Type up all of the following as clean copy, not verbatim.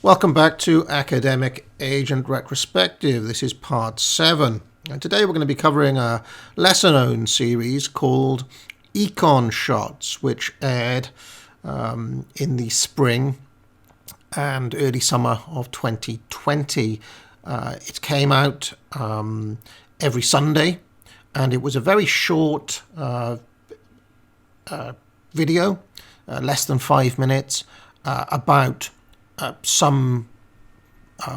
Welcome back to Academic Agent Retrospective. This is part 7. And today we're going to be covering a lesser-known series called Econ Shots, which aired in the spring and early summer of 2020. It came out every Sunday, and it was a very short video, less than 5 minutes, about some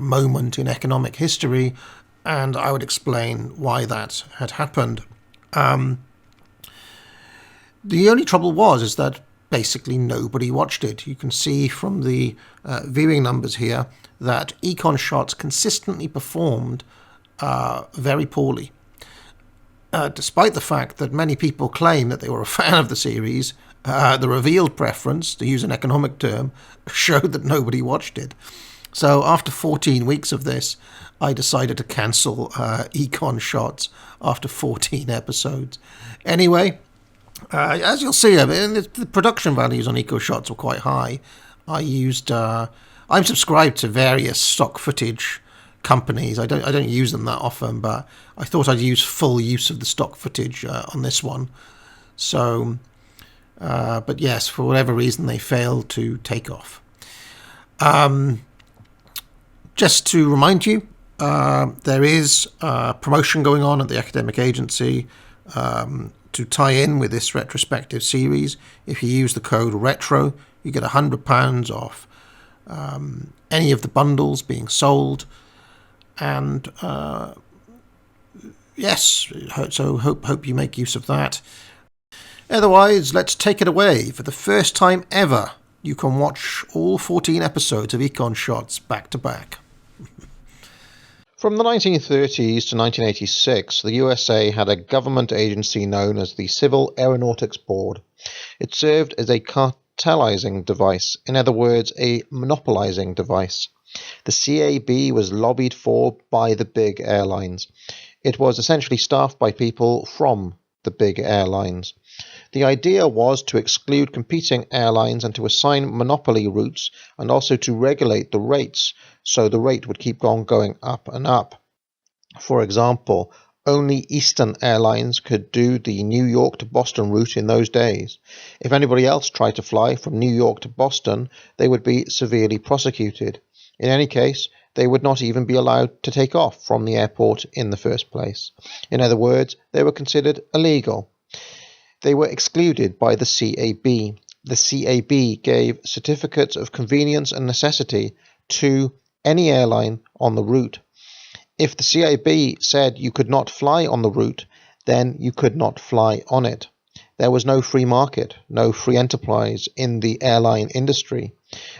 moment in economic history, and I would explain why that had happened. The only trouble is that basically nobody watched it. You can see from the viewing numbers here that Econ Shots consistently performed very poorly. Despite the fact that many people claim that they were a fan of the series, the revealed preference, to use an economic term, showed that nobody watched it. So after 14 weeks of this, I decided to cancel Econ Shots after 14 episodes. Anyway, as you'll see, the production values on Econ Shots were quite high. I'm subscribed to various stock footage companies. I don't use them that often, but I thought I'd use full use of the stock footage on this one. So, but yes, for whatever reason, they failed to take off. Just to remind you, there is promotion going on at the academic agency to tie in with this retrospective series. If you use the code RETRO, you get £100 off any of the bundles being sold. And yes, so hope you make use of that. Otherwise, let's take it away. For the first time ever, you can watch all 14 episodes of Econ Shots back to back. From the 1930s to 1986, the USA had a government agency known as the Civil Aeronautics Board. It served as a cartelizing device, in other words, a monopolizing device. The CAB was lobbied for by the big airlines. It was essentially staffed by people from the big airlines. The idea was to exclude competing airlines and to assign monopoly routes, and also to regulate the rates, so the rate would keep on going up and up. For example, only Eastern Airlines could do the New York to Boston route in those days. If anybody else tried to fly from New York to Boston, they would be severely prosecuted. In any case, they would not even be allowed to take off from the airport in the first place. In other words, they were considered illegal. They were excluded by the CAB. The CAB gave certificates of convenience and necessity to any airline on the route. If the CAB said you could not fly on the route, then you could not fly on it. There was no free market, no free enterprise in the airline industry.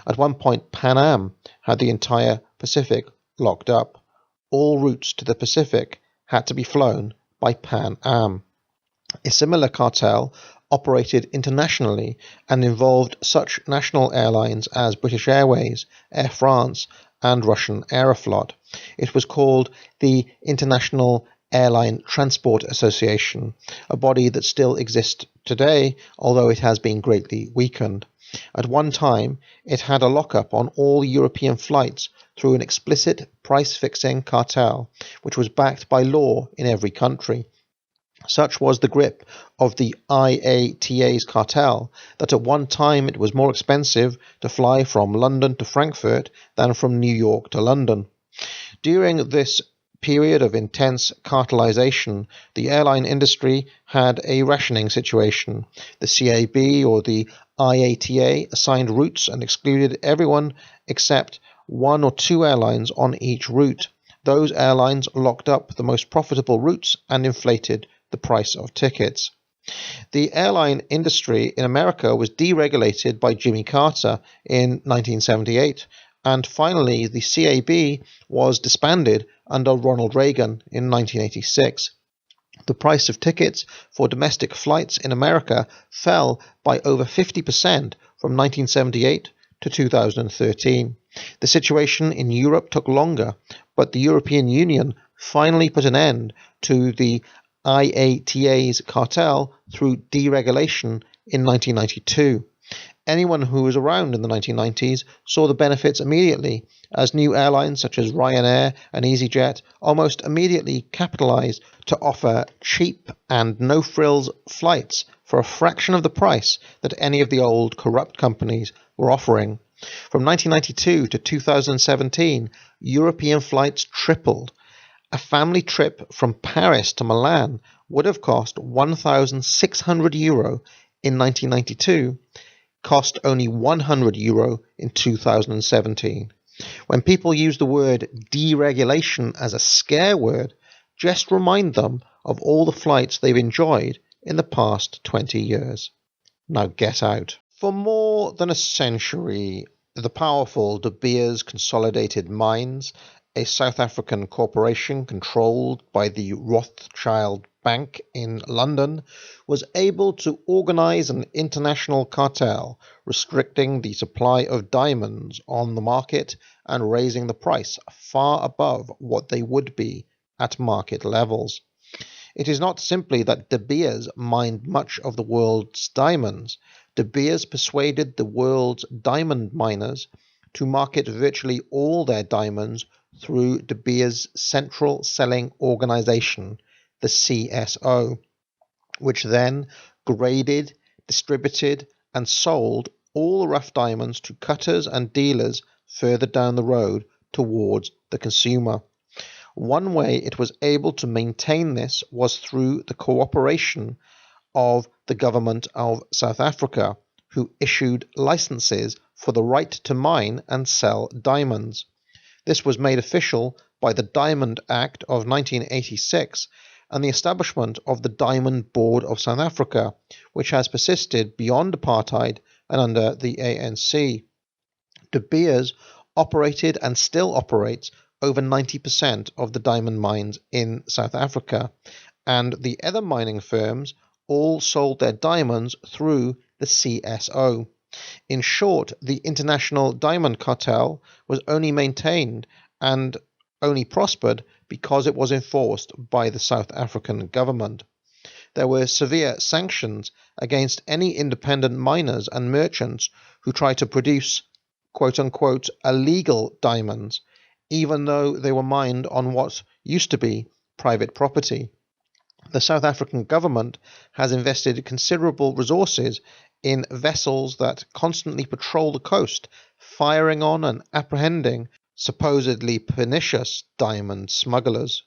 At one point, Pan Am had the entire Pacific locked up. All routes to the Pacific had to be flown by Pan Am. A similar cartel operated internationally and involved such national airlines as British Airways, Air France, and Russian Aeroflot. It was called the International Airline Transport Association, a body that still exists today, although it has been greatly weakened. At one time, it had a lockup on all European flights through an explicit price-fixing cartel, which was backed by law in every country. Such was the grip of the IATA's cartel that at one time it was more expensive to fly from London to Frankfurt than from New York to London. During this period of intense cartelization, the airline industry had a rationing situation. The CAB or the IATA assigned routes and excluded everyone except one or two airlines on each route. Those airlines locked up the most profitable routes and inflated the price of tickets. The airline industry in America was deregulated by Jimmy Carter in 1978, and finally the CAB was disbanded under Ronald Reagan in 1986. The price of tickets for domestic flights in America fell by over 50% from 1978 to 2013. The situation in Europe took longer, but the European Union finally put an end to the IATA's cartel through deregulation in 1992. Anyone who was around in the 1990s saw the benefits immediately, as new airlines such as Ryanair and EasyJet almost immediately capitalized to offer cheap and no-frills flights for a fraction of the price that any of the old corrupt companies were offering. From 1992 to 2017, European flights tripled. A family trip from Paris to Milan would have cost €1,600 in 1992, cost only €100 in 2017. When people use the word deregulation as a scare word, just remind them of all the flights they've enjoyed in the past 20 years. Now get out. For more than a century, the powerful De Beers Consolidated Mines, a South African corporation controlled by the Rothschild Bank in London, was able to organize an international cartel, restricting the supply of diamonds on the market and raising the price far above what they would be at market levels. It is not simply that De Beers mined much of the world's diamonds. De Beers persuaded the world's diamond miners to market virtually all their diamonds through De Beers' Central Selling Organization, the CSO, which then graded, distributed, and sold all the rough diamonds to cutters and dealers further down the road towards the consumer. One way it was able to maintain this was through the cooperation of the government of South Africa, who issued licenses for the right to mine and sell diamonds. This was made official by the Diamond Act of 1986 and the establishment of the Diamond Board of South Africa, which has persisted beyond apartheid and under the ANC. De Beers operated and still operates over 90% of the diamond mines in South Africa, and the other mining firms all sold their diamonds through the CSO. In short, the international diamond cartel was only maintained and only prospered because it was enforced by the South African government. There were severe sanctions against any independent miners and merchants who tried to produce quote-unquote illegal diamonds, even though they were mined on what used to be private property. The South African government has invested considerable resources in vessels that constantly patrol the coast, firing on and apprehending supposedly pernicious diamond smugglers.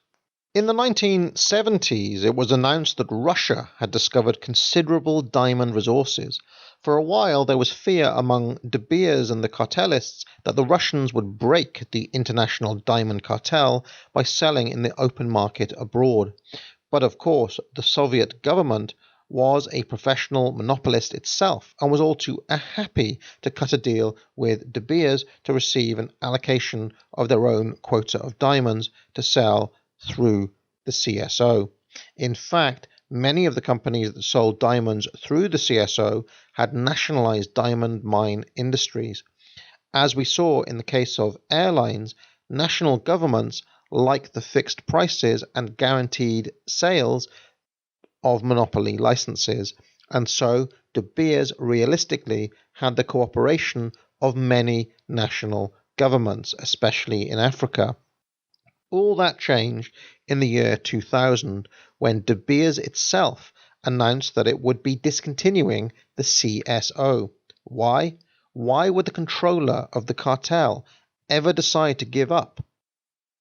In the 1970s, it was announced that Russia had discovered considerable diamond resources. For a while, there was fear among De Beers and the cartelists that the Russians would break the international diamond cartel by selling in the open market abroad. But of course, the Soviet government was a professional monopolist itself and was all too happy to cut a deal with De Beers to receive an allocation of their own quota of diamonds to sell through the CSO. In fact, many of the companies that sold diamonds through the CSO had nationalized diamond mine industries. As we saw in the case of airlines, national governments like the fixed prices and guaranteed sales of monopoly licenses, and so De Beers realistically had the cooperation of many national governments, especially in Africa. All that changed in the year 2000 when De Beers itself announced that it would be discontinuing the CSO. Why? Why would the controller of the cartel ever decide to give up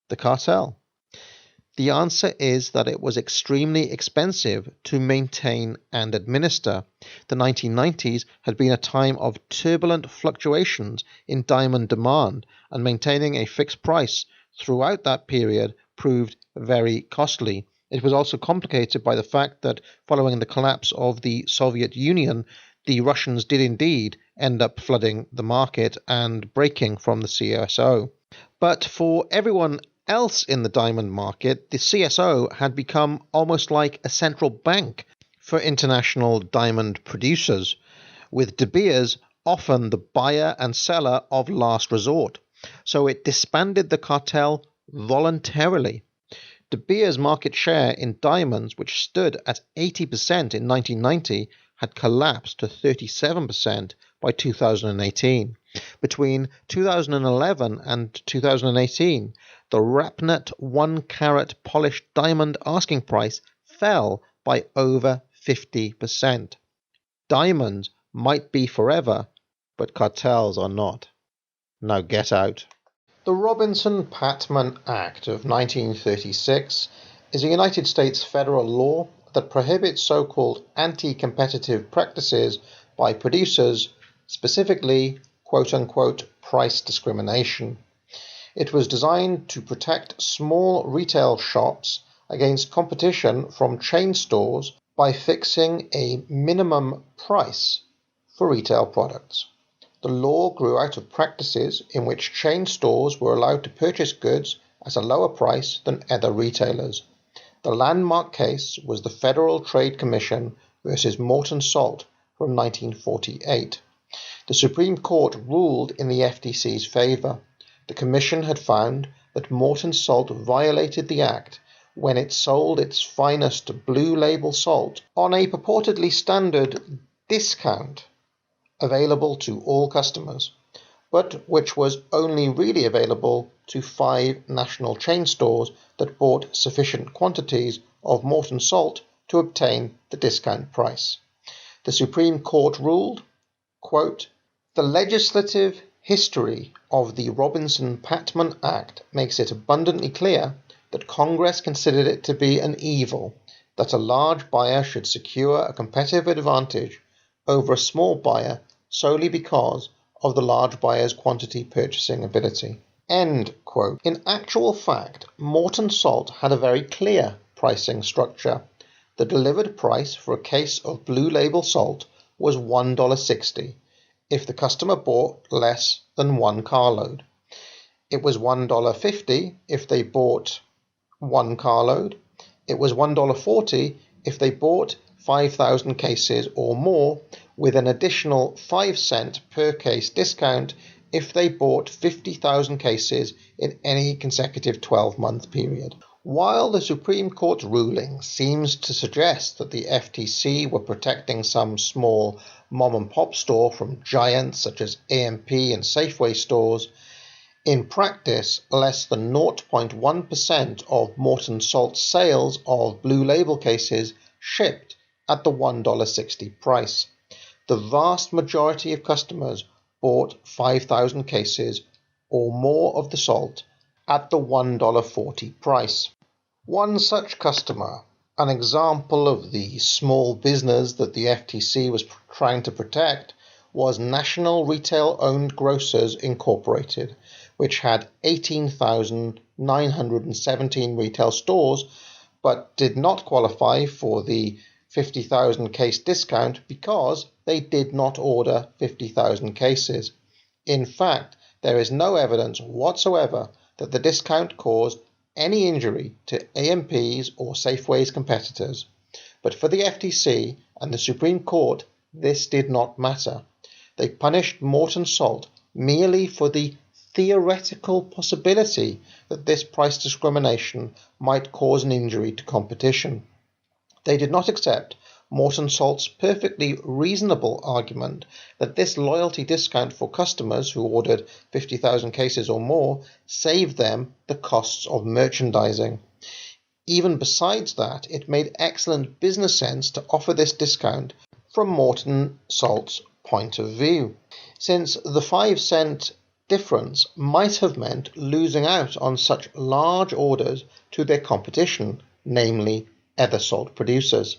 the cartel? The answer is that it was extremely expensive to maintain and administer. The 1990s had been a time of turbulent fluctuations in diamond demand, and maintaining a fixed price throughout that period proved very costly. It was also complicated by the fact that following the collapse of the Soviet Union, the Russians did indeed end up flooding the market and breaking from the CSO. But for everyone else in the diamond market, the CSO had become almost like a central bank for international diamond producers, with De Beers often the buyer and seller of last resort. So it disbanded the cartel voluntarily. De Beers' market share in diamonds, which stood at 80% in 1990, had collapsed to 37% by 2018. Between 2011 and 2018, the Rapnet 1-carat polished diamond asking price fell by over 50%. Diamonds might be forever, but cartels are not. Now get out. The Robinson-Patman Act of 1936 is a United States federal law that prohibits so-called anti-competitive practices by producers, specifically quote-unquote price discrimination. It was designed to protect small retail shops against competition from chain stores by fixing a minimum price for retail products. The law grew out of practices in which chain stores were allowed to purchase goods at a lower price than other retailers. The landmark case was the Federal Trade Commission versus Morton Salt from 1948. The Supreme Court ruled in the FTC's favor. The Commission had found that Morton Salt violated the Act when it sold its finest blue label salt on a purportedly standard discount available to all customers, but which was only really available to 5 national chain stores that bought sufficient quantities of Morton Salt to obtain the discount price. The Supreme Court ruled, quote, "The legislative history of the Robinson-Patman Act makes it abundantly clear that Congress considered it to be an evil that a large buyer should secure a competitive advantage over a small buyer solely because of the large buyer's quantity purchasing ability." End quote. In actual fact, Morton Salt had a very clear pricing structure. The delivered price for a case of blue label salt was $1.60 if the customer bought less than 1 carload. It was $1.50 if they bought 1 carload. It was $1.40 if they bought 5,000 cases or more, with an additional 5-cent per case discount if they bought 50,000 cases in any consecutive 12-month period. While the Supreme Court ruling seems to suggest that the FTC were protecting some small mom-and-pop store from giants such as A&P and Safeway stores, in practice, less than 0.1% of Morton Salt's sales of blue label cases shipped at the $1.60 price. The vast majority of customers bought 5,000 cases or more of the salt at the $1.40 price. One such customer, an example of the small business that the FTC was trying to protect, was National Retail-Owned Grocers Incorporated, which had 18,917 retail stores, but did not qualify for the 50,000 case discount because they did not order 50,000 cases. In fact, there is no evidence whatsoever that the discount caused any injury to A&P's or Safeway's competitors. But for the FTC and the Supreme Court, this did not matter. They punished Morton Salt merely for the theoretical possibility that this price discrimination might cause an injury to competition. They did not accept Morton Salt's perfectly reasonable argument that this loyalty discount for customers who ordered 50,000 cases or more saved them the costs of merchandising. Even besides that, it made excellent business sense to offer this discount from Morton Salt's point of view, since the 5-cent difference might have meant losing out on such large orders to their competition, namely other salt producers.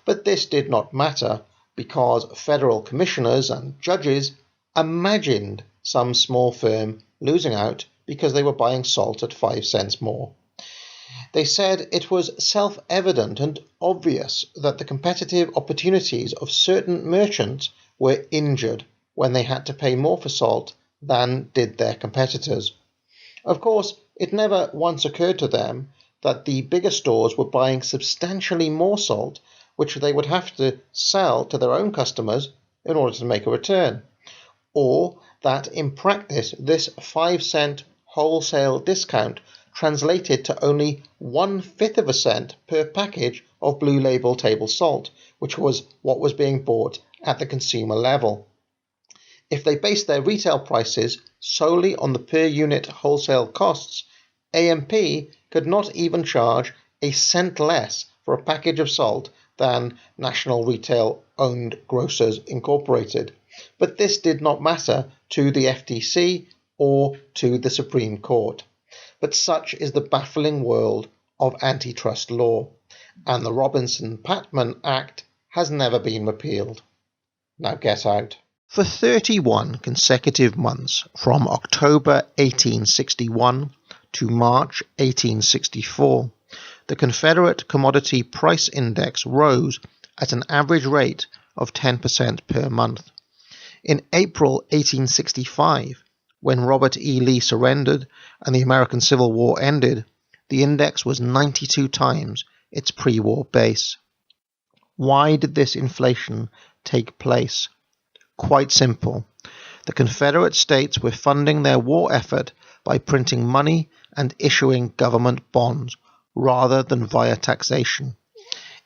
But this did not matter because federal commissioners and judges imagined some small firm losing out because they were buying salt at 5 cents more. They said it was self-evident and obvious that the competitive opportunities of certain merchants were injured when they had to pay more for salt than did their competitors. Of course, it never once occurred to them that the bigger stores were buying substantially more salt, which they would have to sell to their own customers in order to make a return, or that in practice this 5-cent wholesale discount translated to only 1/5 of a cent per package of blue label table salt, which was what was being bought at the consumer level. If they based their retail prices solely on the per unit wholesale costs, AMP could not even charge a cent less for a package of salt than National Retail Owned Grocers Incorporated. But this did not matter to the FTC or to the Supreme Court. But such is the baffling world of antitrust law, and the Robinson-Patman Act has never been repealed. Now get out. For 31 consecutive months, from October 1861 to March 1864, the Confederate Commodity Price Index rose at an average rate of 10% per month. In April 1865, when Robert E. Lee surrendered and the American Civil War ended, the index was 92 times its pre-war base. Why did this inflation take place? Quite simple. The Confederate States were funding their war effort by printing money and issuing government bonds, rather than via taxation.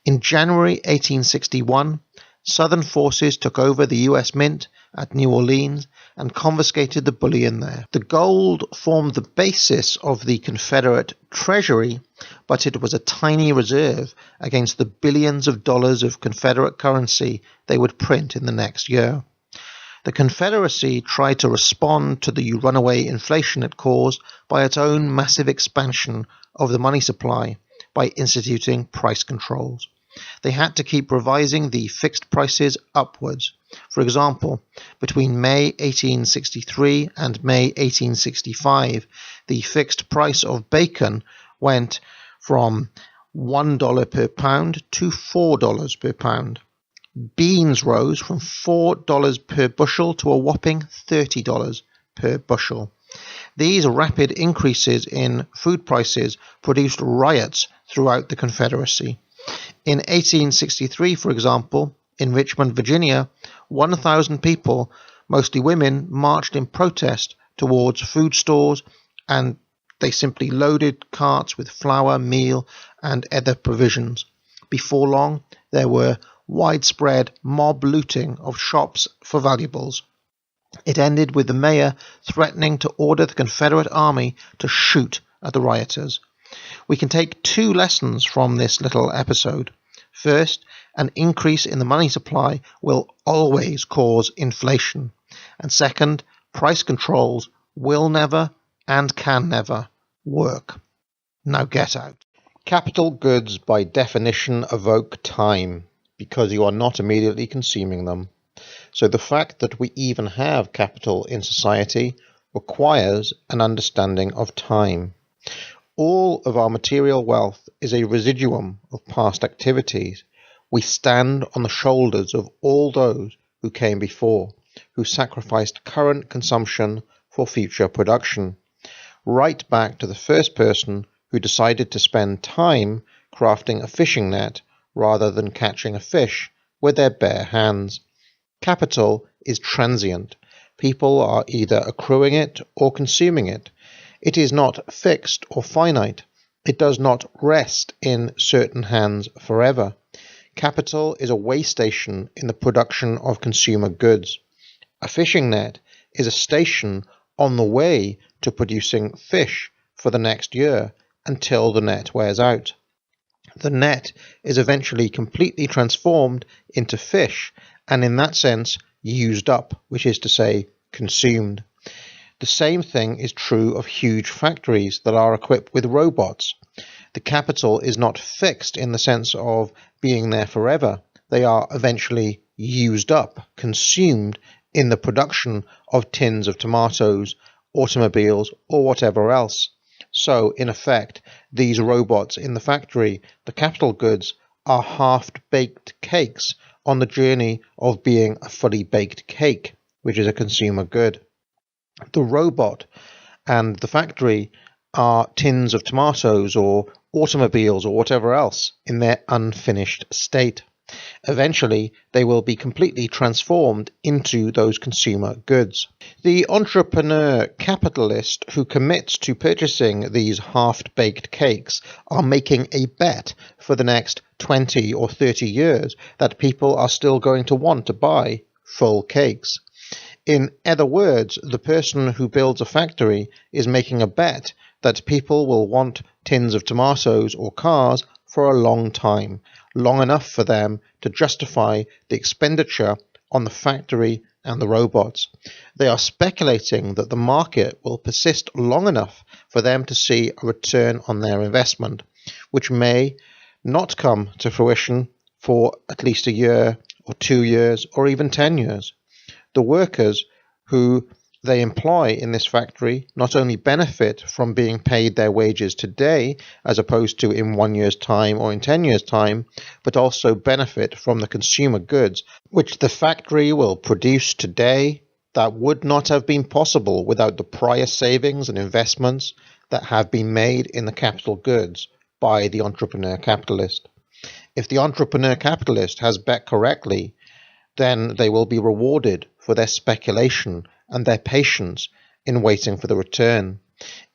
In January 1861, Southern forces took over the U.S. Mint at New Orleans and confiscated the bullion there. The gold formed the basis of the Confederate Treasury, but it was a tiny reserve against the billions of dollars of Confederate currency they would print in the next year. The Confederacy tried to respond to the runaway inflation it caused by its own massive expansion of the money supply by instituting price controls. They had to keep revising the fixed prices upwards. For example, between May 1863 and May 1865, the fixed price of bacon went from $1 per pound to $4 per pound. Beans rose from $4 per bushel to a whopping $30 per bushel. These rapid increases in food prices produced riots throughout the Confederacy. In 1863, for example, in Richmond, Virginia, 1,000 people, mostly women, marched in protest towards food stores, and they simply loaded carts with flour, meal, and other provisions. Before long, there were widespread mob looting of shops for valuables. It ended with the mayor threatening to order the Confederate Army to shoot at the rioters. We can take two lessons from this little episode. First, an increase in the money supply will always cause inflation. And second, price controls will never and can never work. Now get out. Capital goods by definition evoke time, because you are not immediately consuming them. So the fact that we even have capital in society requires an understanding of time. All of our material wealth is a residuum of past activities. We stand on the shoulders of all those who came before, who sacrificed current consumption for future production. Right back to the first person who decided to spend time crafting a fishing net rather than catching a fish with their bare hands. Capital is transient. People are either accruing it or consuming it. It is not fixed or finite. It does not rest in certain hands forever. Capital is a way station in the production of consumer goods. A fishing net is a station on the way to producing fish for the next year until the net wears out. The net is eventually completely transformed into fish, and in that sense used up, which is to say consumed. The same thing is true of huge factories that are equipped with robots. The capital is not fixed in the sense of being there forever. They are eventually used up, consumed in the production of tins of tomatoes, automobiles, or whatever else. So, in effect, these robots in the factory, the capital goods, are half-baked cakes on the journey of being a fully baked cake, which is a consumer good. The robot and the factory are tins of tomatoes or automobiles or whatever else in their unfinished state. Eventually, they will be completely transformed into those consumer goods. The entrepreneur capitalist who commits to purchasing these half-baked cakes are making a bet for the next 20 or 30 years that people are still going to want to buy full cakes. In other words, the person who builds a factory is making a bet that people will want tins of tomatoes or cars for a long time, long enough for them to justify the expenditure on the factory and the robots. They are speculating that the market will persist long enough for them to see a return on their investment, which may not come to fruition for at least a year or 2 years or even 10 years. The workers who they employ in this factory not only benefit from being paid their wages today as opposed to in 1 year's time or in 10 years' time, but also benefit from the consumer goods which the factory will produce today that would not have been possible without the prior savings and investments that have been made in the capital goods by the entrepreneur capitalist. If the entrepreneur capitalist has bet correctly, then they will be rewarded for their speculation and their patience in waiting for the return.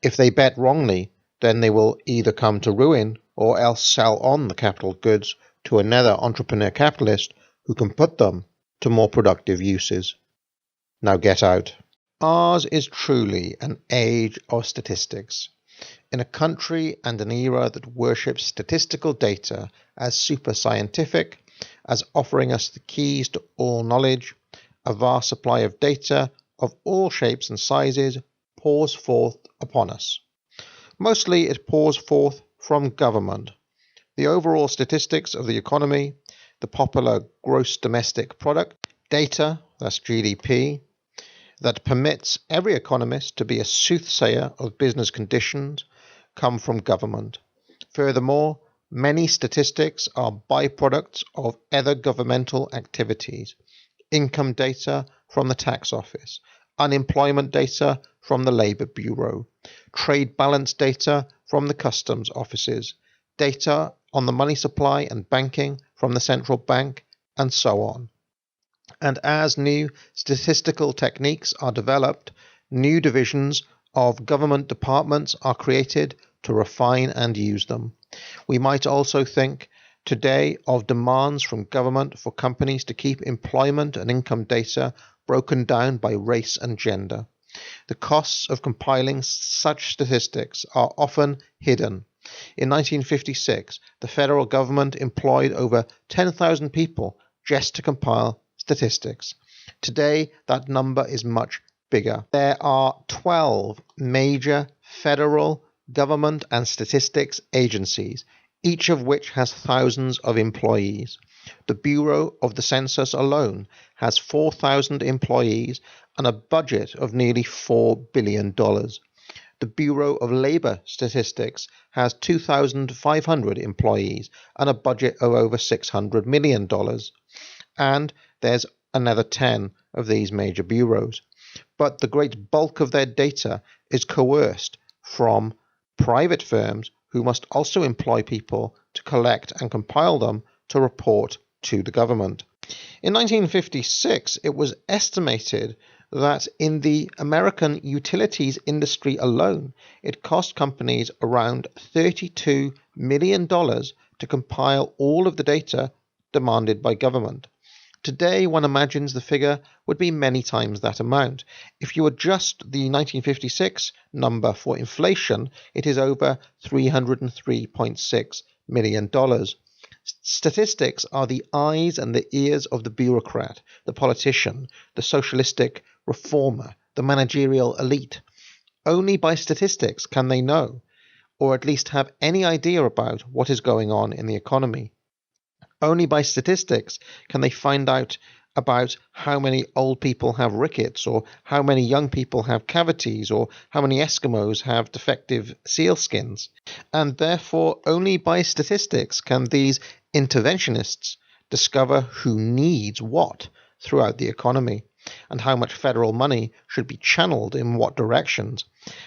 If they bet wrongly, then they will either come to ruin or else sell on the capital goods to another entrepreneur capitalist who can put them to more productive uses. Now get out. Ours is truly an age of statistics. In a country and an era that worships statistical data as super scientific, as offering us the keys to all knowledge, a vast supply of data of all shapes and sizes pours forth upon us. Mostly it pours forth from government. The overall statistics of the economy, the popular gross domestic product, data, that's GDP, that permits every economist to be a soothsayer of business conditions, come from government. Furthermore, many statistics are byproducts of other governmental activities. Income data from the tax office, unemployment data from the Labour Bureau, trade balance data from the customs offices, data on the money supply and banking from the central bank, and so on. And as new statistical techniques are developed, new divisions of government departments are created to refine and use them. We might also think today of demands from government for companies to keep employment and income data broken down by race and gender. The costs of compiling such statistics are often hidden. In 1956, the federal government employed over 10,000 people just to compile statistics. Today, that number is much bigger. There are 12 major federal government and statistics agencies, each of which has thousands of employees. The Bureau of the Census alone has 4,000 employees and a budget of nearly $4 billion. The Bureau of Labor Statistics has 2,500 employees and a budget of over $600 million. And there's another 10 of these major bureaus. But the great bulk of their data is coerced from private firms who must also employ people to collect and compile them to report to the government. In 1956, it was estimated that in the American utilities industry alone, it cost companies around $32 million to compile all of the data demanded by government. Today, one imagines the figure would be many times that amount. If you adjust the 1956 number for inflation, it is over $303.6 million. Statistics are the eyes and the ears of the bureaucrat, the politician, the socialistic reformer, the managerial elite. Only by statistics can they know, or at least have any idea about what is going on in the economy. Only by statistics can they find out about how many old people have rickets, or how many young people have cavities, or how many Eskimos have defective sealskins. And therefore, only by statistics can these interventionists discover who needs what throughout the economy, and how much federal money should be channeled in what directions.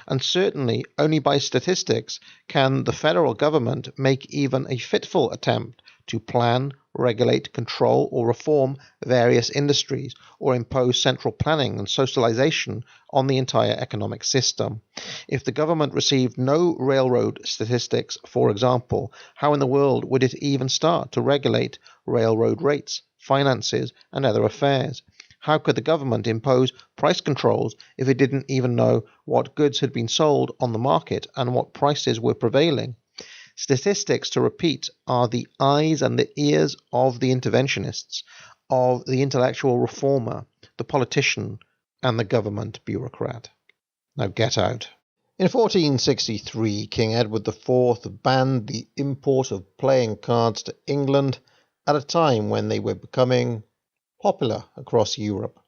And certainly only by statistics can the federal government make even a fitful attempt to plan, regulate, control, or reform various industries, or impose central planning and socialization on the entire economic system. If the government received no railroad statistics, for example, how in the world would it even start to regulate railroad rates, finances, and other affairs? How could the government impose price controls if it didn't even know what goods had been sold on the market and what prices were prevailing? Statistics, to repeat, are the eyes and the ears of the interventionists, of the intellectual reformer, the politician, and the government bureaucrat. Now get out. In 1463, King Edward IV banned the import of playing cards to England at a time when they were becoming popular across Europe.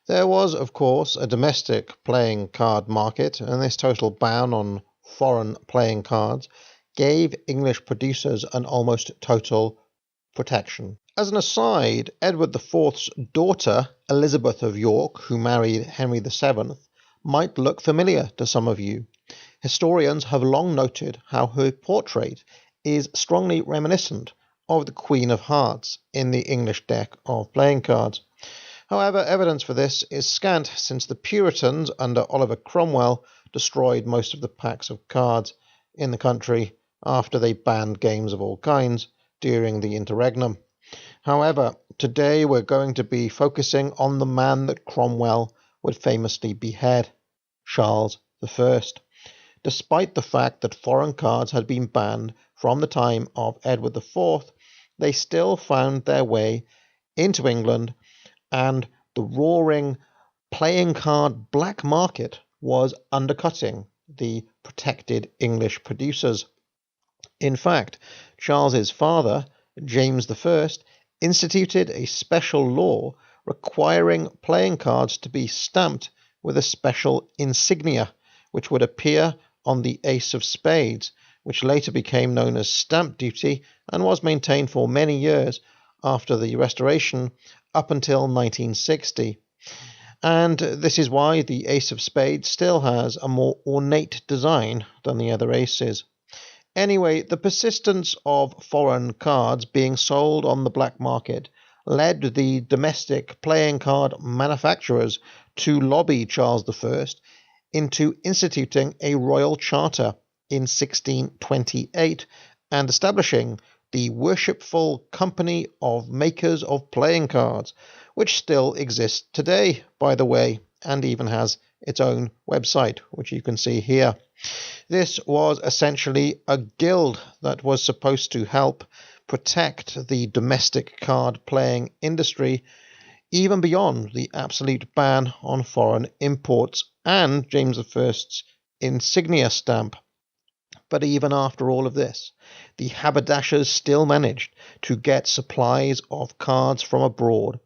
There was, of course, a domestic playing card market, and this total ban on foreign playing cards gave English producers an almost total protection. As an aside, Edward IV's daughter, Elizabeth of York, who married Henry VII, might look familiar to some of you. Historians have long noted how her portrait is strongly reminiscent of the Queen of Hearts in the English deck of playing cards. However, evidence for this is scant, since the Puritans under Oliver Cromwell destroyed most of the packs of cards in the country after they banned games of all kinds during the interregnum. However, today we're going to be focusing on the man that Cromwell would famously behead, Charles I. Despite the fact that foreign cards had been banned from the time of Edward IV, they still found their way into England, and the roaring playing card black market was undercutting the protected English producers. In fact, Charles's father, James I, instituted a special law requiring playing cards to be stamped with a special insignia, which would appear on the ace of spades, which later became known as stamp duty and was maintained for many years after the Restoration up until 1960. And this is why the ace of spades still has a more ornate design than the other aces. Anyway, the persistence of foreign cards being sold on the black market led the domestic playing card manufacturers to lobby Charles I into instituting a royal charter in 1628 and establishing the Worshipful Company of Makers of Playing Cards, which still exists today, by the way, and even has its own website, which you can see here. This was essentially a guild that was supposed to help protect the domestic card playing industry, even beyond the absolute ban on foreign imports and James I's insignia stamp. But even after all of this, the haberdashers still managed to get supplies of cards from abroad,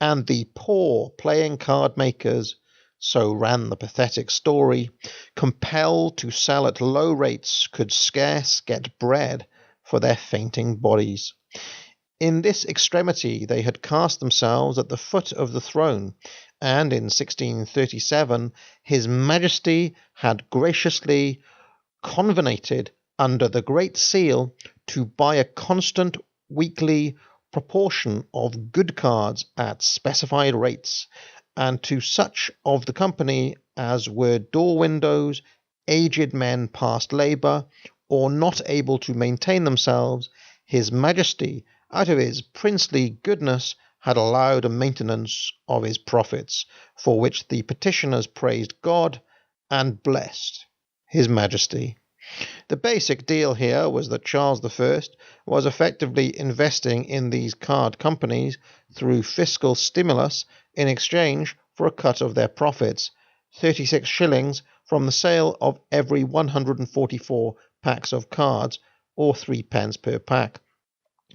and the poor playing card makers, so ran the pathetic story, compelled to sell at low rates, could scarce get bread for their fainting bodies. In this extremity they had cast themselves at the foot of the throne, and in 1637 His Majesty had graciously convenated under the Great Seal to buy a constant weekly proportion of good cards at specified rates, and to such of the company as were door windows, aged men past labour, or not able to maintain themselves, His Majesty, out of his princely goodness, had allowed a maintenance of his profits, for which the petitioners praised God and blessed His Majesty. The basic deal here was that Charles I was effectively investing in these card companies through fiscal stimulus in exchange for a cut of their profits, 36 shillings from the sale of every 144 packs of cards, or 3 pence per pack,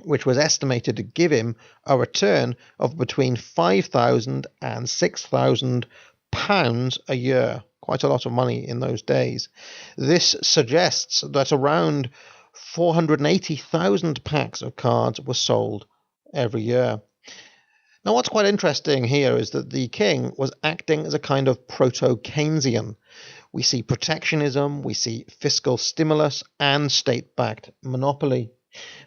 which was estimated to give him a return of between £5,000 and £6,000 a year. Quite a lot of money in those days. This suggests that around 480,000 packs of cards were sold every year. Now, what's quite interesting here is that the king was acting as a kind of proto-Keynesian. We see protectionism, we see fiscal stimulus, and state-backed monopoly.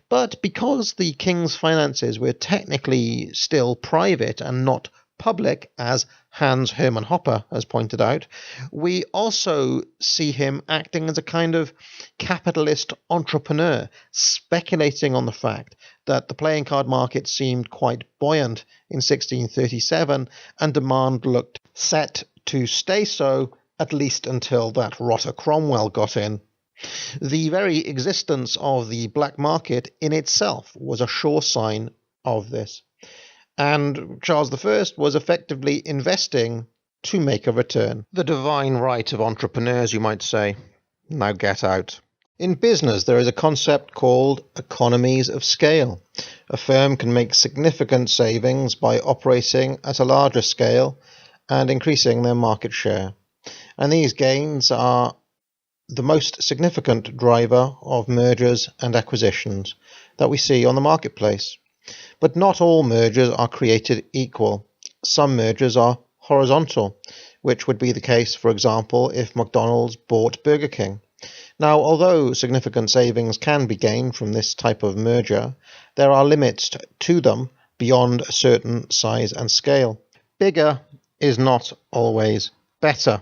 But because the king's finances were technically still private and not public, as Hans Hermann Hoppe has pointed out, we also see him acting as a kind of capitalist entrepreneur, speculating on the fact that the playing card market seemed quite buoyant in 1637 and demand looked set to stay so at least until that rotter Cromwell got in. The very existence of the black market in itself was a sure sign of this. And Charles I was effectively investing to make a return. The divine right of entrepreneurs, you might say. Now get out. In business, there is a concept called economies of scale. A firm can make significant savings by operating at a larger scale and increasing their market share. And these gains are the most significant driver of mergers and acquisitions that we see on the marketplace. But not all mergers are created equal. Some mergers are horizontal, which would be the case, for example, if McDonald's bought Burger King. Now, although significant savings can be gained from this type of merger, there are limits to them beyond a certain size and scale. Bigger is not always better,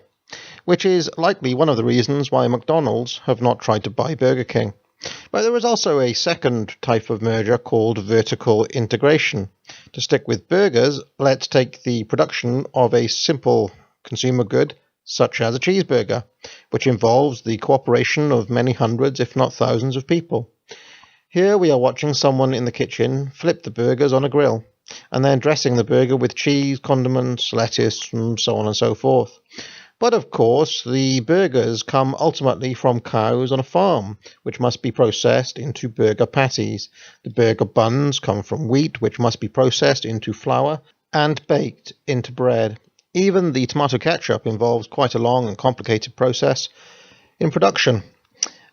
which is likely one of the reasons why McDonald's have not tried to buy Burger King. But there is also a second type of merger called vertical integration. To stick with burgers, let's take the production of a simple consumer good, such as a cheeseburger, which involves the cooperation of many hundreds, if not thousands, of people. Here we are watching someone in the kitchen flip the burgers on a grill, and then dressing the burger with cheese, condiments, lettuce, and so on and so forth. But of course, the burgers come ultimately from cows on a farm, which must be processed into burger patties. The burger buns come from wheat, which must be processed into flour and baked into bread. Even the tomato ketchup involves quite a long and complicated process in production.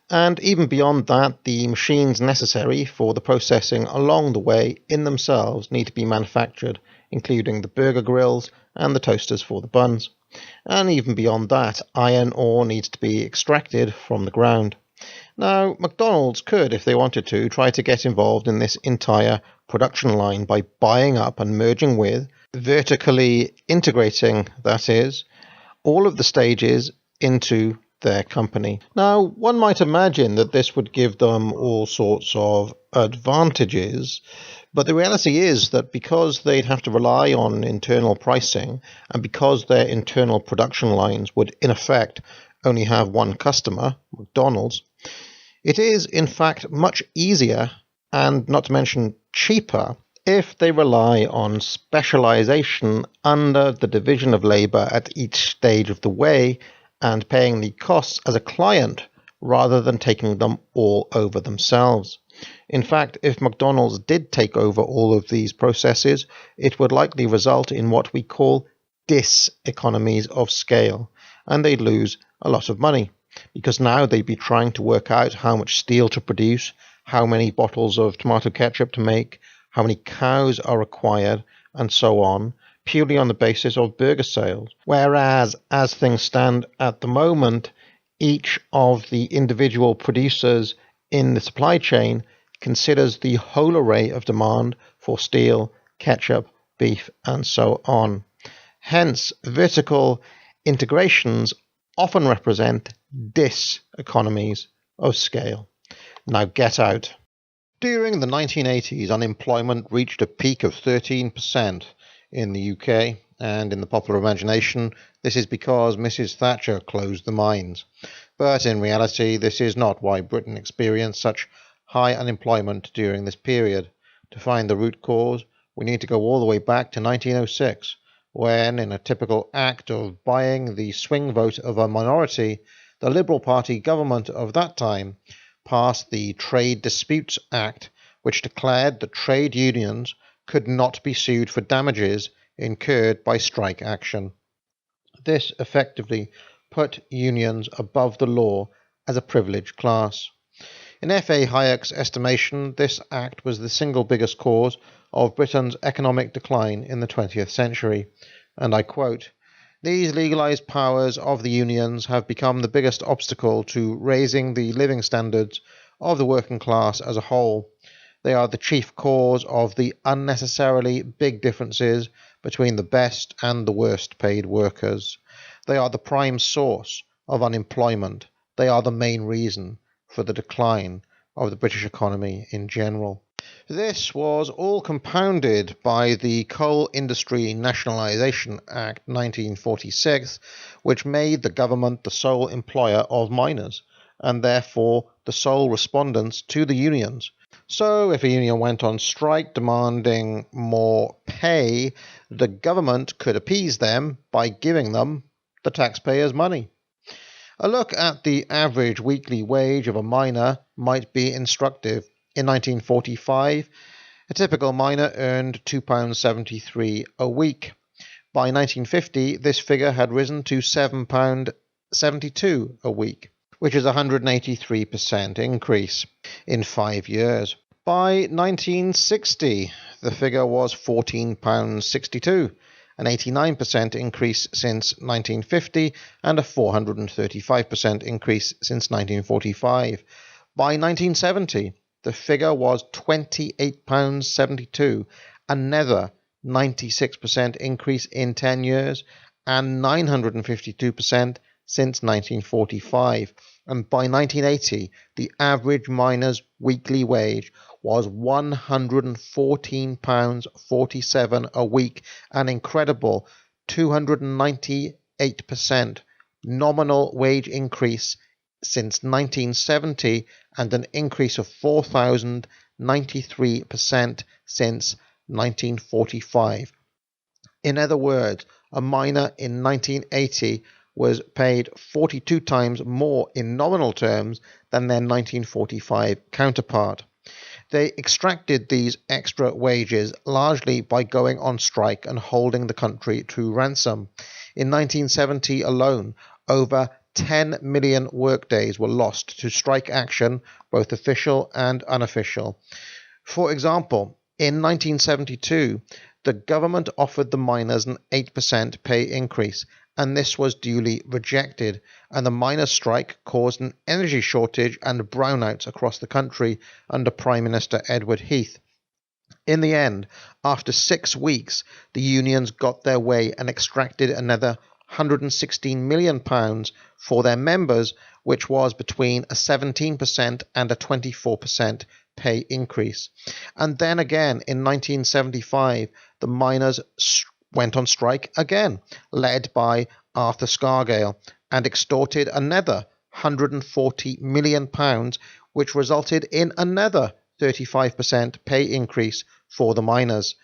And even beyond that, the machines necessary for the processing along the way in themselves need to be manufactured, including the burger grills and the toasters for the buns. And even beyond that, iron ore needs to be extracted from the ground. Now, McDonald's could, if they wanted to, try to get involved in this entire production line by buying up and merging with, vertically integrating, that is, all of the stages into their company. Now, one might imagine that this would give them all sorts of advantages, but the reality is that because they'd have to rely on internal pricing, and because their internal production lines would in effect only have one customer, McDonald's, it is in fact much easier, and not to mention cheaper, if they rely on specialization under the division of labor at each stage of the way and paying the costs as a client rather than taking them all over themselves. In fact, if McDonald's did take over all of these processes, it would likely result in what we call dis-economies of scale, and they'd lose a lot of money, because now they'd be trying to work out how much steel to produce, how many bottles of tomato ketchup to make, how many cows are required, and so on, purely on the basis of burger sales. Whereas, as things stand at the moment, each of the individual producers in the supply chain considers the whole array of demand for steel, ketchup, beef, and so on. Hence, vertical integrations often represent dis-economies of scale. Now get out. During the 1980s, unemployment reached a peak of 13% in the UK, and in the popular imagination, this is because Mrs. Thatcher closed the mines. But in reality, this is not why Britain experienced such high unemployment during this period. To find the root cause, we need to go all the way back to 1906, when, in a typical act of buying the swing vote of a minority, the Liberal Party government of that time passed the Trade Disputes Act, which declared that trade unions could not be sued for damages incurred by strike action. This effectively put unions above the law as a privileged class. In F.A. Hayek's estimation, this act was the single biggest cause of Britain's economic decline in the 20th century, and I quote, "These legalized powers of the unions have become the biggest obstacle to raising the living standards of the working class as a whole. They are the chief cause of the unnecessarily big differences between the best and the worst paid workers. They are the prime source of unemployment. They are the main reason for the decline of the British economy in general. This was all compounded by the Coal Industry Nationalisation Act 1946, which made the government the sole employer of miners, and therefore the sole respondents to the unions. So if a union went on strike demanding more pay, the government could appease them by giving them the taxpayers' money. A look at the average weekly wage of a miner might be instructive. In 1945, a typical miner earned £2.73 a week. By 1950, this figure had risen to £7.72 a week, which is a 183% increase in 5 years. By 1960, the figure was £14.62, an 89% increase since 1950 and a 435% increase since 1945. By 1970, the figure was £28.72, another 96% increase in 10 years and 952% since 1945. And by 1980, the average miner's weekly wage was £114.47 a week, an incredible 298% nominal wage increase since 1970 and an increase of 4,093% since 1945. In other words, a miner in 1980 was paid 42 times more in nominal terms than their 1945 counterpart. They extracted these extra wages largely by going on strike and holding the country to ransom. In 1970 alone, over 10 million workdays were lost to strike action, both official and unofficial. For example, in 1972, the government offered the miners an 8% pay increase, and this was duly rejected, and the miners' strike caused an energy shortage and brownouts across the country under Prime Minister Edward Heath. In the end, after 6 weeks, the unions got their way and extracted another £116 million for their members, which was between a 17% and a 24% pay increase. And then again, in 1975, the miners went on strike again, led by Arthur Scargill, and extorted another £140 million, which resulted in another 35% pay increase for the miners.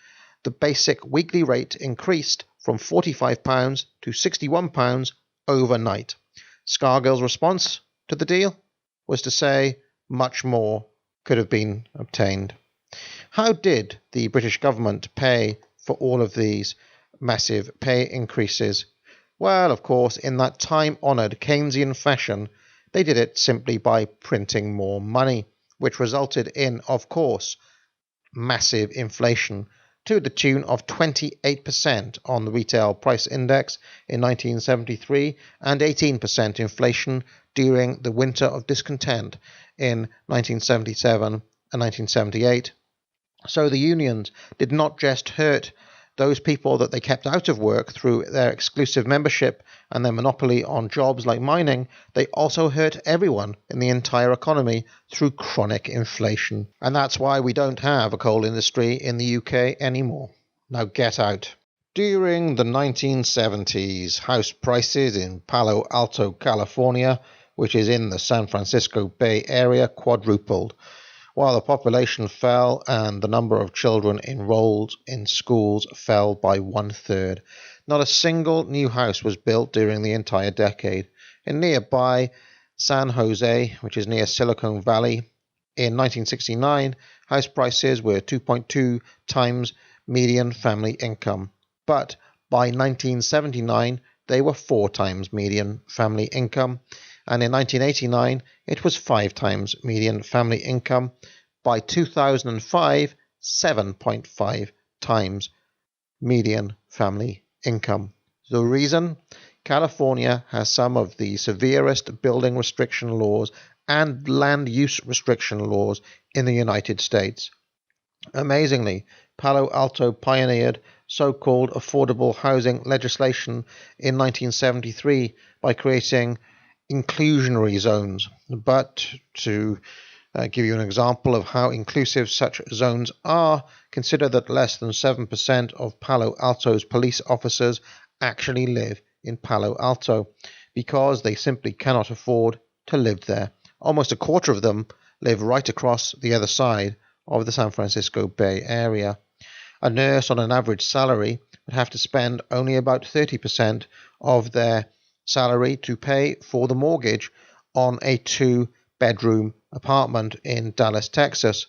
The basic weekly rate increased from £45 to £61 overnight. Scargill's response to the deal was to say much more could have been obtained. How did the British government pay for all of these massive pay increases? Well, of course, in that time-honoured Keynesian fashion, they did it simply by printing more money, which resulted in, of course, massive inflation to the tune of 28% on the retail price index in 1973 and 18% inflation during the winter of discontent in 1977 and 1978. So the unions did not just hurt those people that they kept out of work through their exclusive membership and their monopoly on jobs like mining, they also hurt everyone in the entire economy through chronic inflation. And that's why we don't have a coal industry in the UK anymore. Now get out. During the 1970s, house prices in Palo Alto, California, which is in the San Francisco Bay Area, quadrupled, while the population fell and the number of children enrolled in schools fell by 1/3. Not a single new house was built during the entire decade. In nearby San Jose, which is near Silicon Valley, in 1969, house prices were 2.2 times median family income. But by 1979, they were 4 times median family income. And in 1989, it was 5 times median family income. By 2005, 7.5 times median family income. The reason? California has some of the severest building restriction laws and land use restriction laws in the United States. Amazingly, Palo Alto pioneered so-called affordable housing legislation in 1973 by creating inclusionary zones. But to give you an example of how inclusive such zones are, consider that less than 7% of Palo Alto's police officers actually live in Palo Alto because they simply cannot afford to live there. Almost a quarter of them live right across the other side of the San Francisco Bay Area. A nurse on an average salary would have to spend only about 30% of their salary to pay for the mortgage on a 2-bedroom apartment in Dallas, Texas,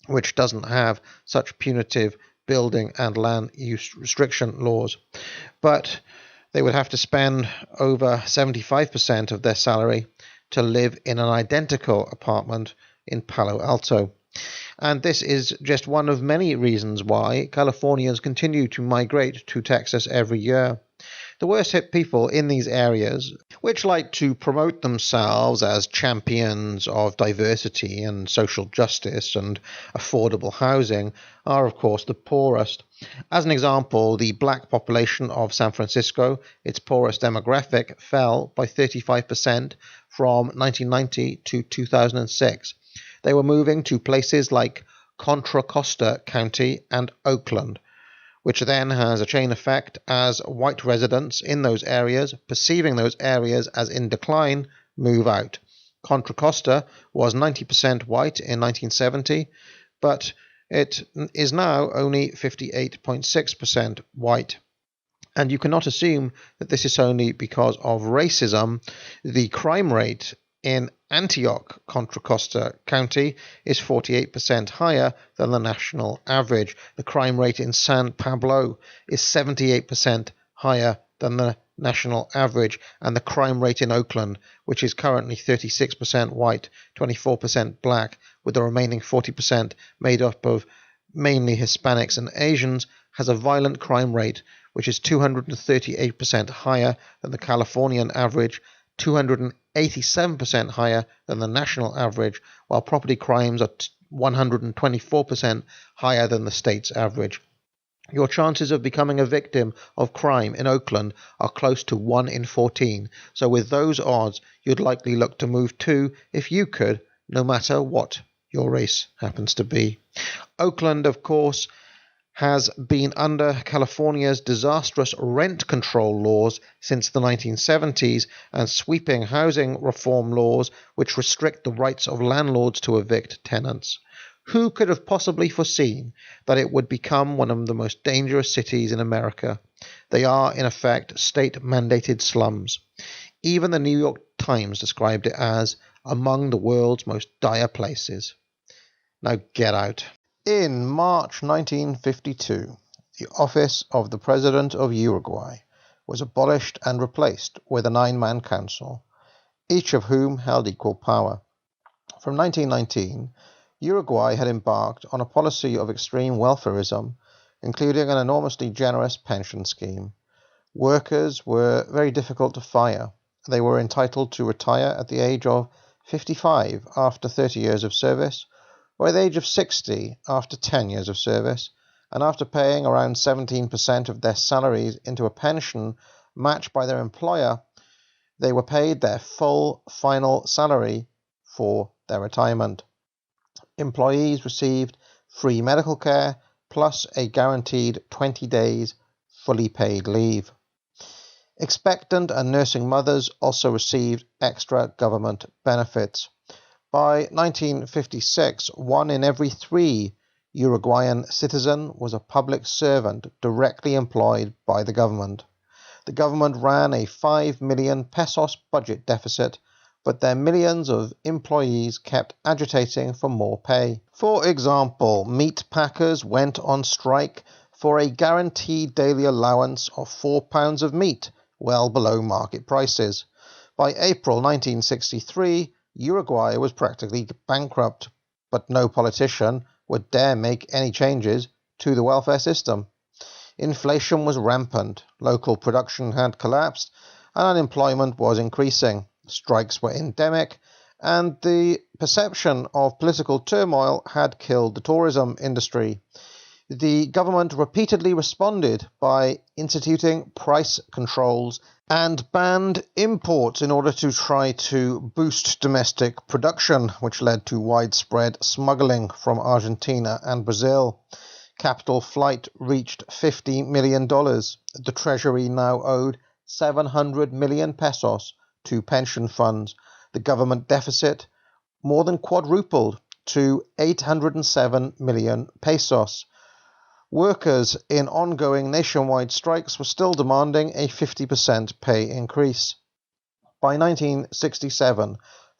which doesn't have such punitive building and land use restriction laws. But they would have to spend over 75% of their salary to live in an identical apartment in Palo Alto. And this is just one of many reasons why Californians continue to migrate to Texas every year. The worst hit people in these areas, which like to promote themselves as champions of diversity and social justice and affordable housing, are of course the poorest. As an example, the black population of San Francisco, its poorest demographic, fell by 35% from 1990 to 2006. They were moving to places like Contra Costa County and Oakland, which then has a chain effect as white residents in those areas, perceiving those areas as in decline, move out. Contra Costa was 90% white in 1970, but it is now only 58.6% white. And you cannot assume that this is only because of racism. The crime rate in Antioch, Contra Costa County, is 48% higher than the national average. The crime rate in San Pablo is 78% higher than the national average. And the crime rate in Oakland, which is currently 36% white, 24% black, with the remaining 40% made up of mainly Hispanics and Asians, has a violent crime rate which is 238% higher than the Californian average, 287% higher than the national average, while property crimes are 124% higher than the state's average. Your chances of becoming a victim of crime in Oakland are close to 1 in 14, so with those odds, you'd likely look to move too if you could, no matter what your race happens to be. Oakland, of course, has been under California's disastrous rent control laws since the 1970s and sweeping housing reform laws which restrict the rights of landlords to evict tenants. Who could have possibly foreseen that it would become one of the most dangerous cities in America? They are, in effect, state-mandated slums. Even the New York Times described it as among the world's most dire places. Now get out. In March 1952, the office of the President of Uruguay was abolished and replaced with a 9-man council, each of whom held equal power. From 1919, Uruguay had embarked on a policy of extreme welfarism, including an enormously generous pension scheme. Workers were very difficult to fire. They were entitled to retire at the age of 55 after 30 years of service, or at the age of 60 after 10 years of service, and after paying around 17% of their salaries into a pension matched by their employer, they were paid their full final salary for their retirement. Employees received free medical care plus a guaranteed 20 days fully paid leave. Expectant and nursing mothers also received extra government benefits. By 1956, 1 in every 3 Uruguayan citizen was a public servant directly employed by the government. The government ran a 5 million pesos budget deficit, but their millions of employees kept agitating for more pay. For example, meat packers went on strike for a guaranteed daily allowance of 4 pounds of meat, well below market prices. By April 1963, Uruguay was practically bankrupt, but no politician would dare make any changes to the welfare system. Inflation was rampant, local production had collapsed, and unemployment was increasing. Strikes were endemic, and the perception of political turmoil had killed the tourism industry. The government repeatedly responded by instituting price controls and banned imports in order to try to boost domestic production, which led to widespread smuggling from Argentina and Brazil. Capital flight reached $50 million. The Treasury now owed 700 million pesos to pension funds. The government deficit more than quadrupled to 807 million pesos. Workers in ongoing nationwide strikes were still demanding a 50% pay increase. By 1967,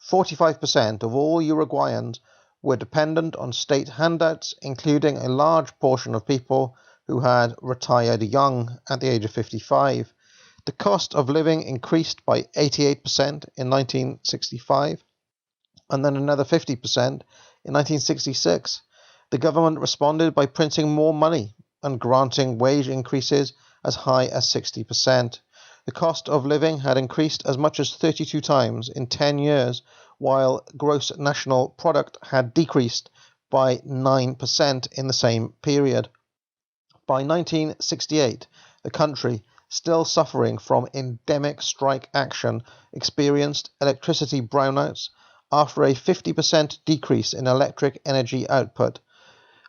45% of all Uruguayans were dependent on state handouts, including a large portion of people who had retired young at the age of 55. The cost of living increased by 88% in 1965, and then another 50% in 1966. The government responded by printing more money and granting wage increases as high as 60%. The cost of living had increased as much as 32 times in 10 years, while gross national product had decreased by 9% in the same period. By 1968, the country, still suffering from endemic strike action, experienced electricity brownouts after a 50% decrease in electric energy output.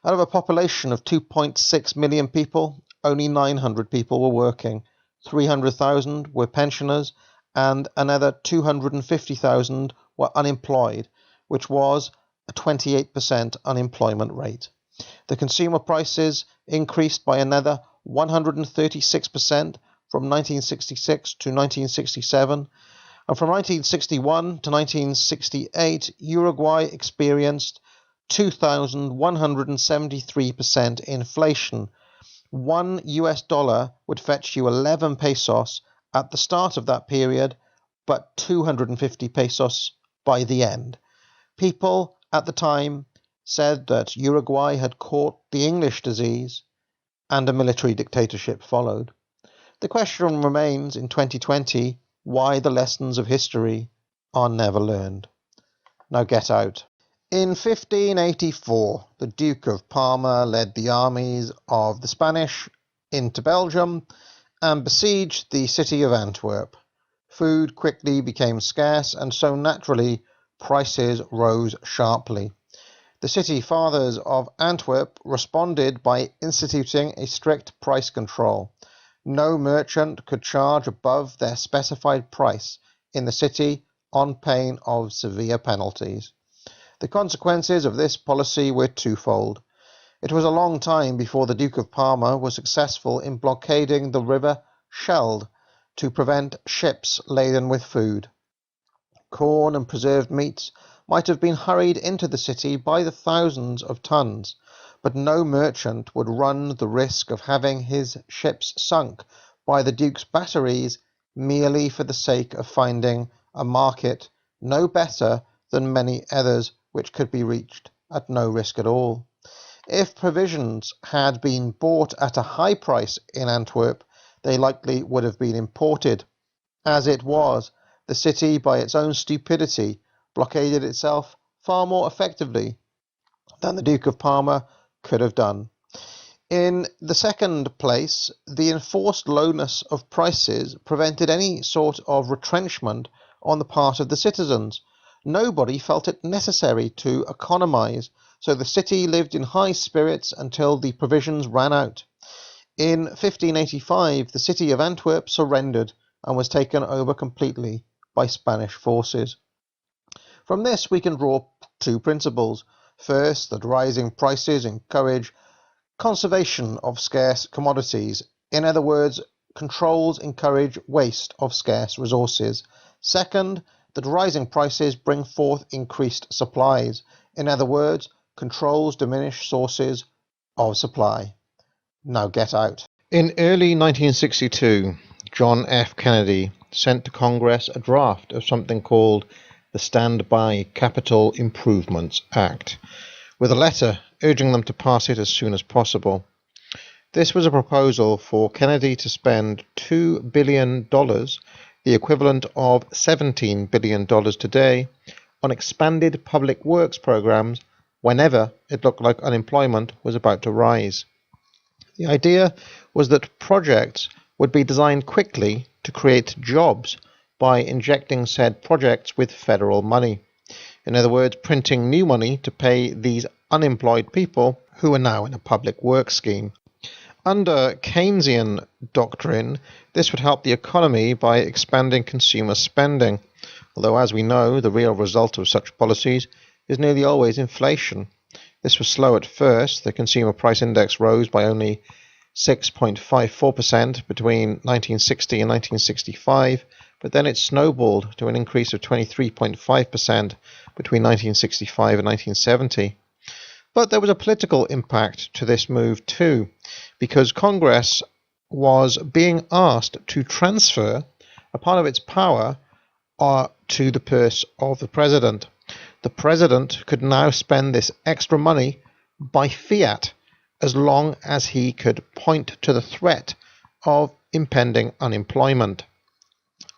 Out of a population of 2.6 million people, only 900 people were working, 300,000 were pensioners, and another 250,000 were unemployed, which was a 28% unemployment rate. The consumer prices increased by another 136% from 1966 to 1967, and from 1961 to 1968, Uruguay experienced 2,173% inflation. $1 would fetch you 11 pesos at the start of that period, but 250 pesos by the end. People at the time said that Uruguay had caught the English disease, and a military dictatorship followed. The question remains in 2020 why the lessons of history are never learned. Now get out. In 1584, the Duke of Parma led the armies of the Spanish into Belgium and besieged the city of Antwerp. Food quickly became scarce, and so naturally prices rose sharply. The city fathers of Antwerp responded by instituting a strict price control. No merchant could charge above their specified price in the city on pain of severe penalties. The consequences of this policy were twofold. It was a long time before the Duke of Parma was successful in blockading the river Schelde to prevent ships laden with food. Corn and preserved meats might have been hurried into the city by the thousands of tons, but no merchant would run the risk of having his ships sunk by the Duke's batteries merely for the sake of finding a market no better than many others which could be reached at no risk at all. If provisions had been bought at a high price in Antwerp, they likely would have been imported. As it was, the city, by its own stupidity, blockaded itself far more effectively than the Duke of Parma could have done. In the second place, the enforced lowness of prices prevented any sort of retrenchment on the part of the citizens. Nobody felt it necessary to economize, so the city lived in high spirits until the provisions ran out. In 1585, the city of Antwerp surrendered and was taken over completely by Spanish forces. From this we can draw two principles. First, that rising prices encourage conservation of scarce commodities. In other words, controls encourage waste of scarce resources. Second, that rising prices bring forth increased supplies. In other words, controls diminish sources of supply. Now get out. In early 1962, John F. Kennedy sent to Congress a draft of something called the Standby Capital Improvements Act, with a letter urging them to pass it as soon as possible. This was a proposal for Kennedy to spend $2 billion, the equivalent of $17 billion today, on expanded public works programs whenever it looked like unemployment was about to rise. The idea was that projects would be designed quickly to create jobs by injecting said projects with federal money. In other words, printing new money to pay these unemployed people who are now in a public works scheme. Under Keynesian doctrine, this would help the economy by expanding consumer spending, although as we know, the real result of such policies is nearly always inflation. This was slow at first. The consumer price index rose by only 6.54% between 1960 and 1965, but then it snowballed to an increase of 23.5% between 1965 and 1970. But there was a political impact to this move too, because Congress was being asked to transfer a part of its power to the purse of the president. The president could now spend this extra money by fiat as long as he could point to the threat of impending unemployment.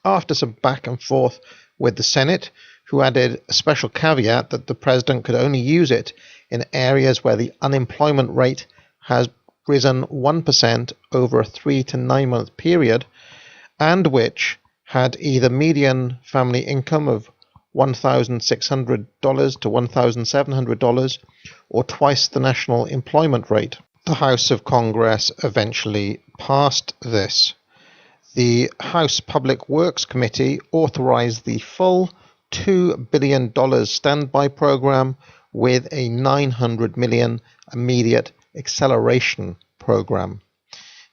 After some back and forth with the Senate, who added a special caveat that the president could only use it in areas where the unemployment rate has risen 1% over a 3 to 9 month period, and which had either median family income of $1,600 to $1,700 or twice the national employment rate. The House of Congress eventually passed this. The House Public Works Committee authorized the full $2 billion standby program with a $900 million immediate acceleration program.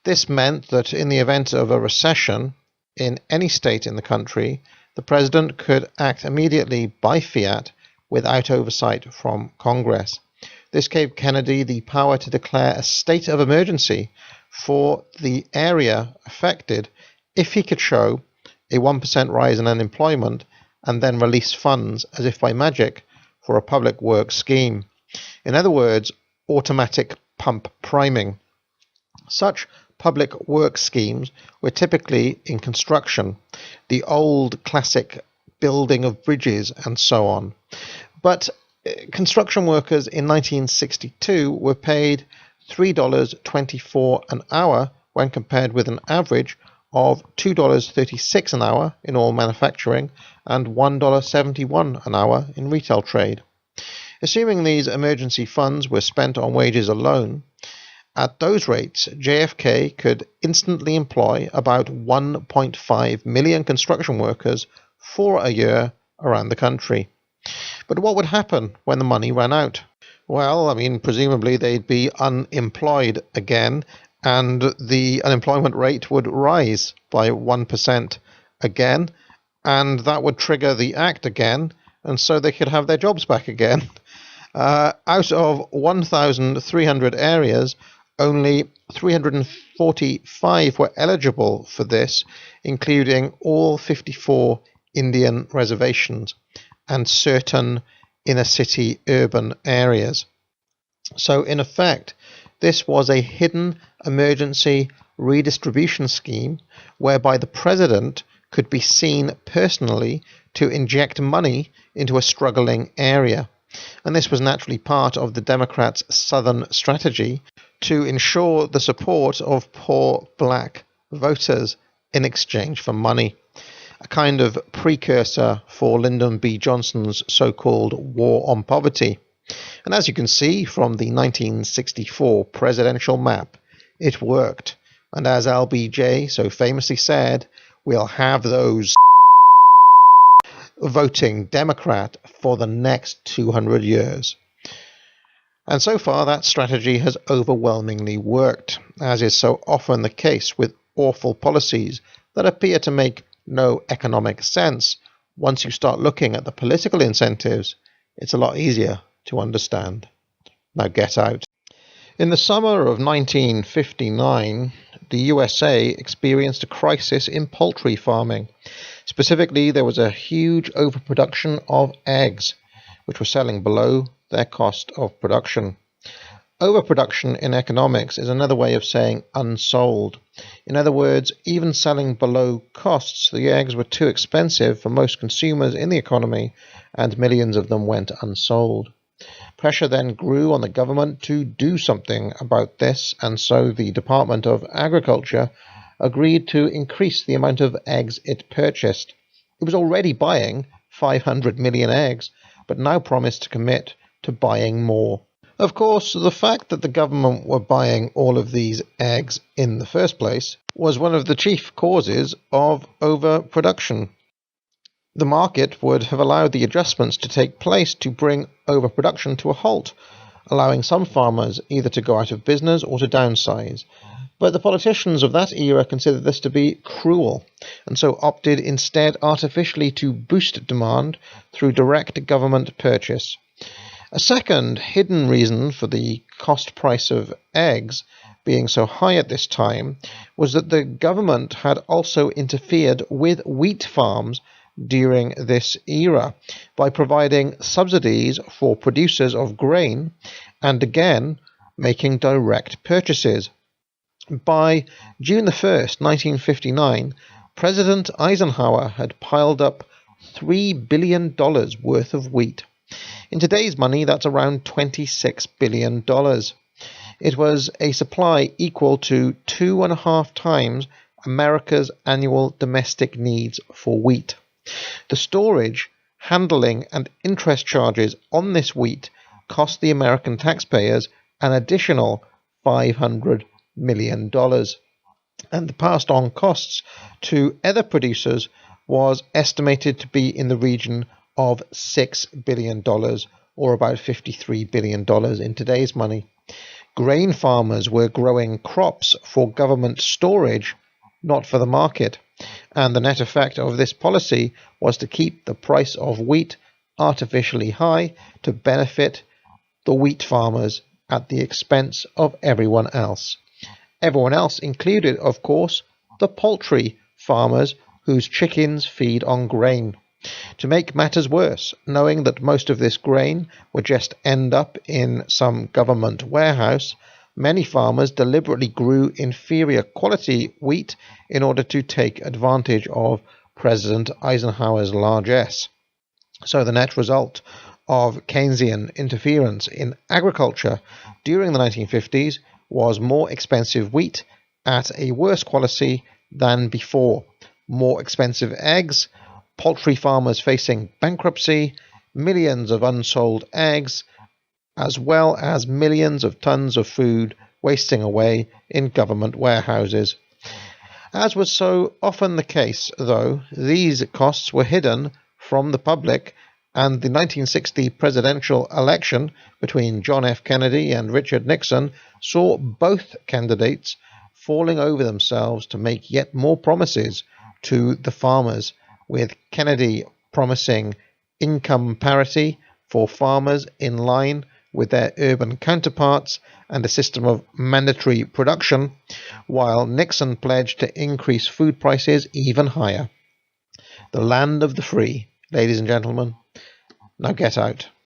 This meant that in the event of a recession in any state in the country, the president could act immediately by fiat without oversight from Congress. This gave Kennedy the power to declare a state of emergency for the area affected if he could show a 1% rise in unemployment and then release funds as if by magic for a public works scheme. In other words, automatic pump priming. Such public works schemes were typically in construction, the old classic building of bridges and so on. But construction workers in 1962 were paid $3.24 an hour when compared with an average of $2.36 an hour in all manufacturing and $1.71 an hour in retail trade. Assuming these emergency funds were spent on wages alone, at those rates, JFK could instantly employ about 1.5 million construction workers for a year around the country. But what would happen when the money ran out? Well, presumably they'd be unemployed again, and the unemployment rate would rise by 1% again, and that would trigger the act again, and so they could have their jobs back again. Out of 1,300 areas, only 345 were eligible for this, including all 54 Indian reservations and certain inner-city urban areas. So, in effect, this was a hidden emergency redistribution scheme whereby the president could be seen personally to inject money into a struggling area. And this was naturally part of the Democrats' Southern strategy to ensure the support of poor black voters in exchange for money, a kind of precursor for Lyndon B. Johnson's so-called War on Poverty. And as you can see from the 1964 presidential map, it worked. And as LBJ so famously said, we'll have those voting Democrat for the next 200 years. And so far that strategy has overwhelmingly worked, as is so often the case with awful policies that appear to make no economic sense. Once you start looking at the political incentives, it's a lot easier to understand. Now get out. In the summer of 1959, the USA experienced a crisis in poultry farming. Specifically, there was a huge overproduction of eggs, which were selling below their cost of production. Overproduction in economics is another way of saying unsold. In other words, even selling below costs, the eggs were too expensive for most consumers in the economy, and millions of them went unsold. Pressure then grew on the government to do something about this, and so the Department of Agriculture agreed to increase the amount of eggs it purchased. It was already buying 500 million eggs, but now promised to commit to buying more. Of course, the fact that the government were buying all of these eggs in the first place was one of the chief causes of overproduction. The market would have allowed the adjustments to take place to bring overproduction to a halt, allowing some farmers either to go out of business or to downsize. But the politicians of that era considered this to be cruel, and so opted instead artificially to boost demand through direct government purchase. A second hidden reason for the cost price of eggs being so high at this time was that the government had also interfered with wheat farms during this era by providing subsidies for producers of grain and again making direct purchases. By June 1st, 1959, President Eisenhower had piled up $3 billion worth of wheat. In today's money, that's around $26 billion. It was a supply equal to 2.5 times America's annual domestic needs for wheat. The storage, handling, and interest charges on this wheat cost the American taxpayers an additional $500 million. And the passed on costs to other producers was estimated to be in the region of $6 billion, or about $53 billion in today's money. Grain farmers were growing crops for government storage, not for the market, and the net effect of this policy was to keep the price of wheat artificially high to benefit the wheat farmers at the expense of everyone else. Everyone else included, of course, the poultry farmers whose chickens feed on grain. To make matters worse, knowing that most of this grain would just end up in some government warehouse, many farmers deliberately grew inferior quality wheat in order to take advantage of President Eisenhower's largesse. So the net result of Keynesian interference in agriculture during the 1950s was more expensive wheat at a worse quality than before, more expensive eggs, poultry farmers facing bankruptcy, millions of unsold eggs, as well as millions of tons of food wasting away in government warehouses. As was so often the case, though, these costs were hidden from the public, and the 1960 presidential election between John F. Kennedy and Richard Nixon saw both candidates falling over themselves to make yet more promises to the farmers, with Kennedy promising income parity for farmers in line with their urban counterparts and a system of mandatory production, while Nixon pledged to increase food prices even higher. The land of the free, ladies and gentlemen. Now get out.